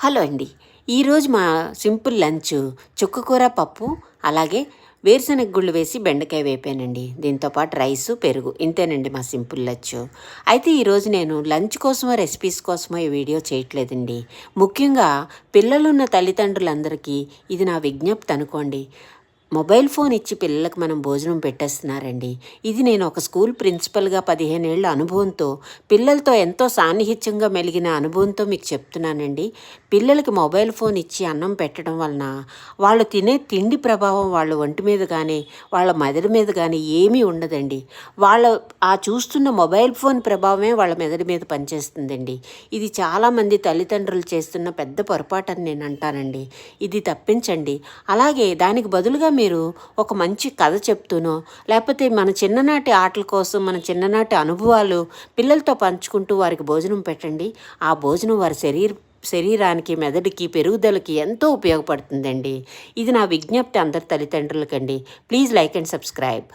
Hello అండి. ఈరోజు మా సింపుల్ లంచ్ చుక్కకూర పప్పు, అలాగే వేరుశనగ గుళ్ళు వేసి బెండకాయ వేపానండి. దీంతో పాటు రైసు, పెరుగు ఇంతేనండి మా సింపుల్ లంచ్. అయితే ఈరోజు నేను లంచ్ కోసమో, రెసిపీస్ కోసమో ఈ వీడియో చేయట్లేదండి. ముఖ్యంగా పిల్లలున్న తల్లిదండ్రులందరికీ ఇది నా విజ్ఞప్తి అనుకోండి. మొబైల్ ఫోన్ ఇచ్చి పిల్లలకు మనం భోజనం పెట్టేస్తున్నారండి. ఇది నేను ఒక స్కూల్ ప్రిన్సిపల్గా 15 ఏళ్ల అనుభవంతో, పిల్లలతో ఎంతో సాన్నిహిత్యంగా మెలిగిన అనుభవంతో మీకు చెప్తున్నానండి. పిల్లలకి మొబైల్ ఫోన్ ఇచ్చి అన్నం పెట్టడం వలన వాళ్ళు తినే తిండి ప్రభావం వాళ్ళ ఒంటి మీద కానీ, వాళ్ళ మెదడు మీద కానీ ఏమీ ఉండదండి. వాళ్ళ ఆ చూస్తున్న మొబైల్ ఫోన్ ప్రభావమే వాళ్ళ మెదడు మీద పనిచేస్తుందండి. ఇది చాలామంది తల్లిదండ్రులు చేస్తున్న పెద్ద పొరపాటు అని నేను అంటానండి. ఇది తప్పించండి. అలాగే దానికి బదులుగా మీరు ఒక మంచి కథ చెప్తూనో, లేకపోతే మన చిన్ననాటి ఆటల కోసం, మన చిన్ననాటి అనుభవాలు పిల్లలతో పంచుకుంటూ వారికి భోజనం పెట్టండి. ఆ భోజనం వారి శరీరానికి, మెదడుకి, పెరుగుదలకి ఎంతో ఉపయోగపడుతుందండి. ఇది నా విజ్ఞప్తి అందరి తల్లిదండ్రులకండి. Please like and subscribe.